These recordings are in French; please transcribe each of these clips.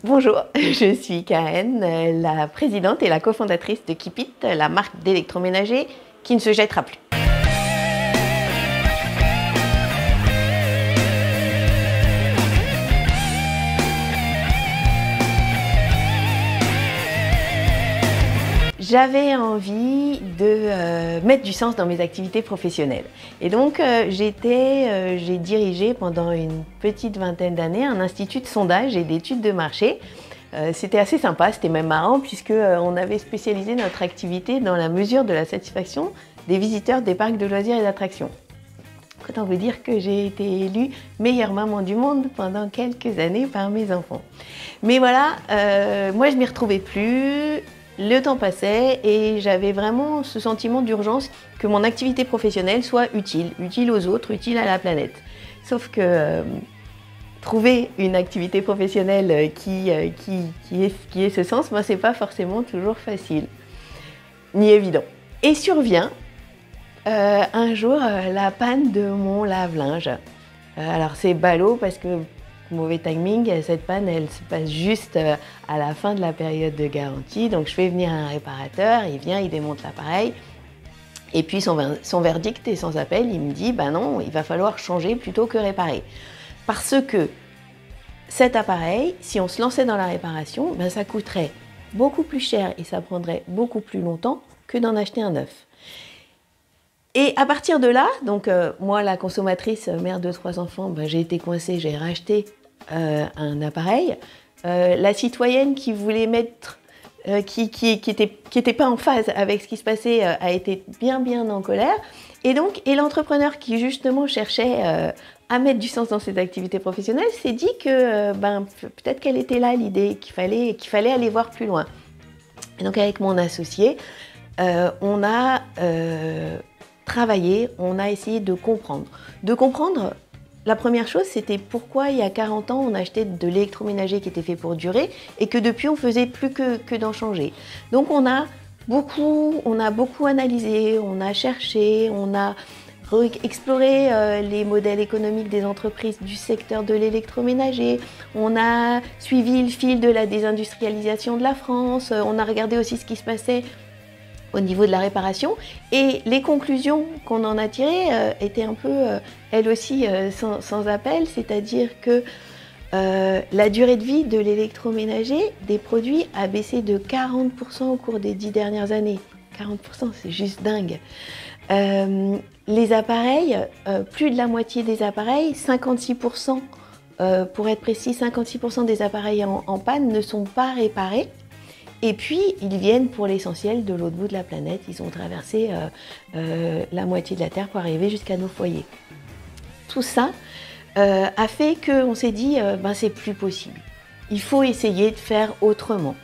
Bonjour, je suis Karen, la présidente et la cofondatrice de Keep It, la marque d'électroménager qui ne se jettera plus. J'avais envie de mettre du sens dans mes activités professionnelles. Et donc, j'ai dirigé pendant une petite vingtaine d'années un institut de sondage et d'études de marché. C'était assez sympa, c'était même marrant puisqu'on avait spécialisé notre activité dans la mesure de la satisfaction des visiteurs des parcs de loisirs et d'attractions. Autant vous dire que j'ai été élue meilleure maman du monde pendant quelques années par mes enfants. Mais voilà, moi je m'y retrouvais plus. Le temps passait et j'avais vraiment ce sentiment d'urgence que mon activité professionnelle soit utile aux autres, utile à la planète. Sauf que trouver une activité professionnelle qui ait ce sens, moi, c'est pas forcément toujours facile, ni évident. Et survient un jour la panne de mon lave-linge. Alors c'est ballot parce que mauvais timing, cette panne, elle se passe juste à la fin de la période de garantie. Donc je fais venir un réparateur, il vient, il démonte l'appareil. Et puis son verdict est sans appel, il me dit, bah non, il va falloir changer plutôt que réparer. Parce que cet appareil, si on se lançait dans la réparation, ben ça coûterait beaucoup plus cher et ça prendrait beaucoup plus longtemps que d'en acheter un neuf. Et à partir de là, donc moi la consommatrice, mère de 3 enfants, ben, j'ai été coincée, j'ai racheté un appareil. La citoyenne qui voulait mettre, qui était pas en phase avec ce qui se passait, a été bien en colère. Et l'entrepreneur qui justement cherchait à mettre du sens dans ses activités professionnelles s'est dit que peut-être qu'elle était là l'idée, qu'il fallait aller voir plus loin. Et donc avec mon associé, on a travaillé, on a essayé de comprendre. La première chose, c'était pourquoi il y a 40 ans, on achetait de l'électroménager qui était fait pour durer et que depuis, on faisait plus que d'en changer. Donc on a beaucoup analysé, on a cherché, on a exploré les modèles économiques des entreprises du secteur de l'électroménager, on a suivi le fil de la désindustrialisation de la France, on a regardé aussi ce qui se passait au niveau de la réparation, et les conclusions qu'on en a tirées étaient un peu, elles aussi, sans appel, c'est-à-dire que la durée de vie de l'électroménager des produits a baissé de 40% au cours des 10 dernières années. 40%, c'est juste dingue. Les appareils, plus de la moitié des appareils, 56%, pour être précis, 56% des appareils en panne ne sont pas réparés. Et puis, ils viennent pour l'essentiel de l'autre bout de la planète. Ils ont traversé la moitié de la Terre pour arriver jusqu'à nos foyers. Tout ça a fait qu'on s'est dit, c'est plus possible. Il faut essayer de faire autrement.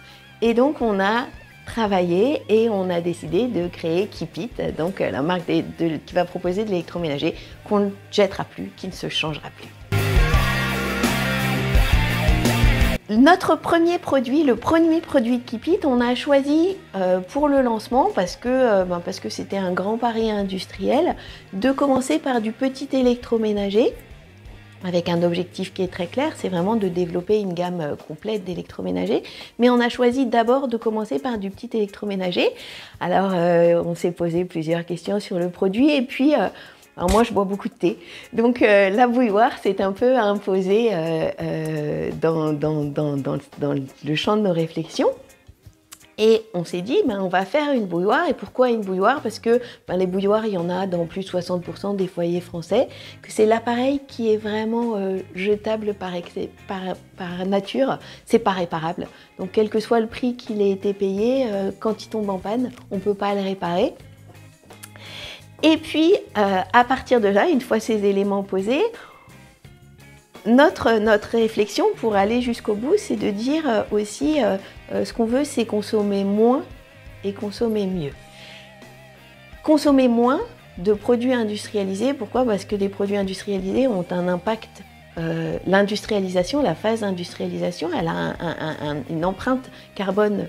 Et donc, on a travaillé et on a décidé de créer Keep It, donc la marque qui va proposer de l'électroménager qu'on ne jettera plus, qui ne se changera plus. Notre premier produit, le premier produit de Keep It, on a choisi pour le lancement, parce que c'était un grand pari industriel, de commencer par du petit électroménager, avec un objectif qui est très clair, c'est vraiment de développer une gamme complète d'électroménagers. Mais on a choisi d'abord de commencer par du petit électroménager. Alors on s'est posé plusieurs questions sur le produit, et puis alors moi, je bois beaucoup de thé, donc la bouilloire s'est un peu imposée dans le champ de nos réflexions. Et on s'est dit, on va faire une bouilloire. Et pourquoi une bouilloire? Parce que les bouilloires, il y en a dans plus de 60% des foyers français, que c'est l'appareil qui est vraiment jetable par nature, c'est pas réparable. Donc quel que soit le prix qu'il ait été payé, quand il tombe en panne, on ne peut pas le réparer. Et puis, à partir de là, une fois ces éléments posés, notre réflexion pour aller jusqu'au bout, c'est de dire aussi, ce qu'on veut, c'est consommer moins et consommer mieux. Consommer moins de produits industrialisés, pourquoi? Parce que les produits industrialisés ont un impact, l'industrialisation, la phase d'industrialisation, elle a une empreinte carbone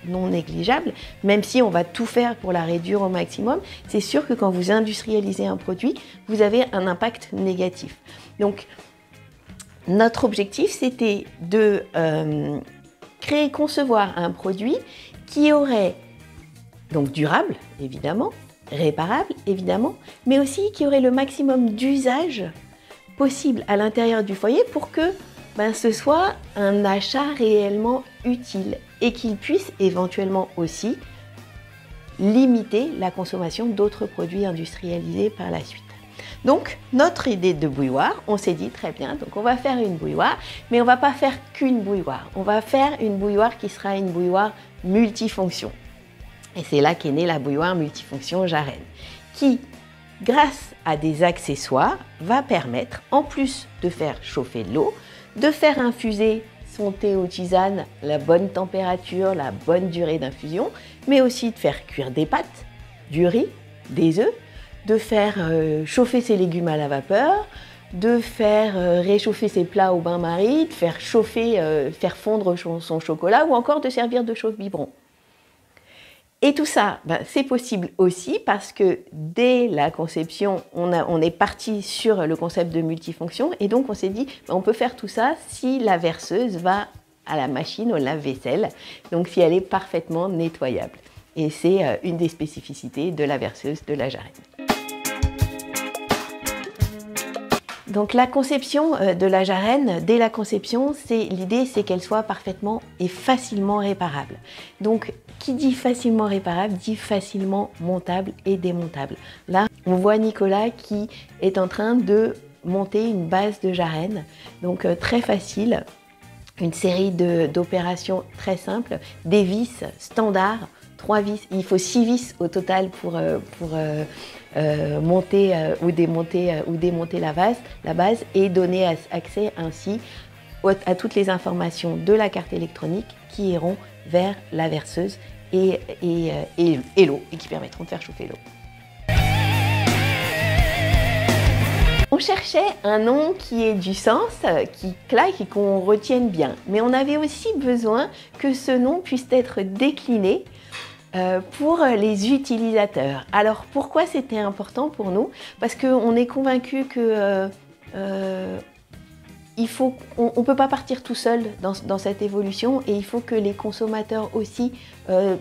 non négligeable, même si on va tout faire pour la réduire au maximum. C'est sûr que quand vous industrialisez un produit, vous avez un impact négatif. Donc, Notre objectif, c'était de concevoir un produit qui aurait, donc durable évidemment, réparable évidemment, mais aussi qui aurait le maximum d'usage possible à l'intérieur du foyer pour que ce soit un achat réellement utile et qu'il puisse éventuellement aussi limiter la consommation d'autres produits industrialisés par la suite. Donc, notre idée de bouilloire, on s'est dit très bien, donc on va faire une bouilloire, mais on ne va pas faire qu'une bouilloire. On va faire une bouilloire qui sera une bouilloire multifonction. Et c'est là qu'est née la bouilloire multifonction Jarenne, qui, grâce à des accessoires, va permettre, en plus de faire chauffer de l'eau, de faire infuser son thé ou tisane, la bonne température, la bonne durée d'infusion, mais aussi de faire cuire des pâtes, du riz, des œufs, de faire chauffer ses légumes à la vapeur, de faire réchauffer ses plats au bain-marie, de faire chauffer, faire fondre son chocolat ou encore de servir de chauffe-biberon. Et tout ça, c'est possible aussi parce que dès la conception, on est parti sur le concept de multifonction et donc on s'est dit on peut faire tout ça si la verseuse va à la machine au lave-vaisselle, donc si elle est parfaitement nettoyable. Et c'est une des spécificités de la verseuse de la Jarenne. Donc la conception de la Jarenne, dès la conception, l'idée c'est qu'elle soit parfaitement et facilement réparable. Donc qui dit facilement réparable dit facilement montable et démontable. Là, on voit Nicolas qui est en train de monter une base de Jarenne, donc très facile, une série d'opérations très simples, des vis standards, 3 vis, il faut 6 vis au total pour monter ou démonter la base et donner accès ainsi à toutes les informations de la carte électronique qui iront vers la verseuse et l'eau et qui permettront de faire chauffer l'eau. On cherchait un nom qui ait du sens, qui claque et qu'on retienne bien. Mais on avait aussi besoin que ce nom puisse être décliné pour les utilisateurs. Alors pourquoi c'était important pour nous? Parce qu'on est convaincu que on ne peut pas partir tout seul dans cette évolution et il faut que les consommateurs aussi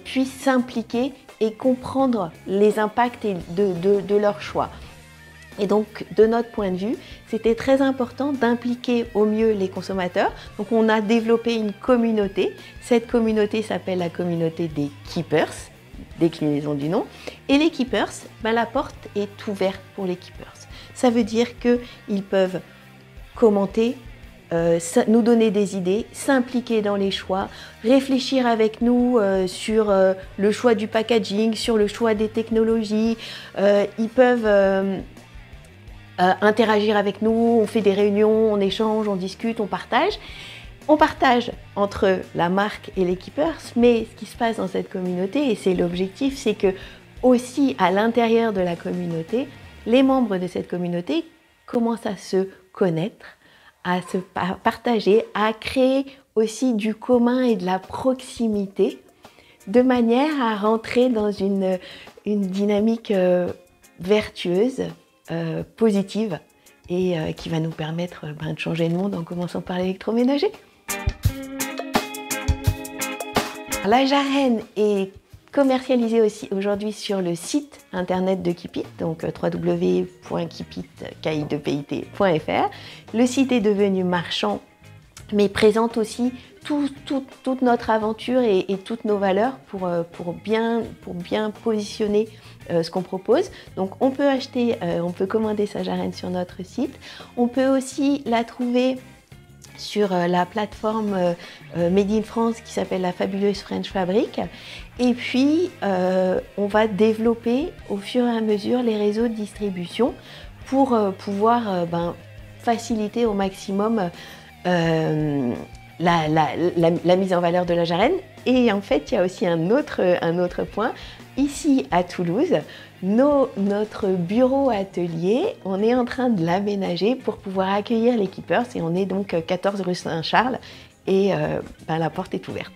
puissent s'impliquer et comprendre les impacts de leur choix. Et donc, de notre point de vue, c'était très important d'impliquer au mieux les consommateurs. Donc, on a développé une communauté. Cette communauté s'appelle la communauté des Keepers, déclinaison du nom. Et les Keepers, la porte est ouverte pour les Keepers. Ça veut dire qu'ils peuvent commenter, nous donner des idées, s'impliquer dans les choix, réfléchir avec nous sur le choix du packaging, sur le choix des technologies. Ils peuvent interagir avec nous, on fait des réunions, on échange, on discute, on partage. On partage entre la marque et les Keepers, mais ce qui se passe dans cette communauté, et c'est l'objectif, c'est que aussi à l'intérieur de la communauté, les membres de cette communauté commencent à se connaître, à se partager, à créer aussi du commun et de la proximité, de manière à rentrer dans une dynamique vertueuse, positive et qui va nous permettre de changer le monde en commençant par l'électroménager. La Jarenne est commercialisée aussi aujourd'hui sur le site internet de Keepit, donc www.keepit.fr. Le site est devenu marchand, mais présente aussi toute notre aventure et toutes nos valeurs pour bien positionner ce qu'on propose. Donc on peut on peut commander sa Jarenne sur notre site. On peut aussi la trouver sur la plateforme Made in France qui s'appelle la Fabuleuse French Fabric. Et puis on va développer au fur et à mesure les réseaux de distribution pour pouvoir faciliter au maximum la mise en valeur de la Jarenne. Et en fait, il y a aussi un autre point. Ici à Toulouse, notre bureau atelier, on est en train de l'aménager pour pouvoir accueillir les Keepers et on est donc 14 rue Saint-Charles et la porte est ouverte.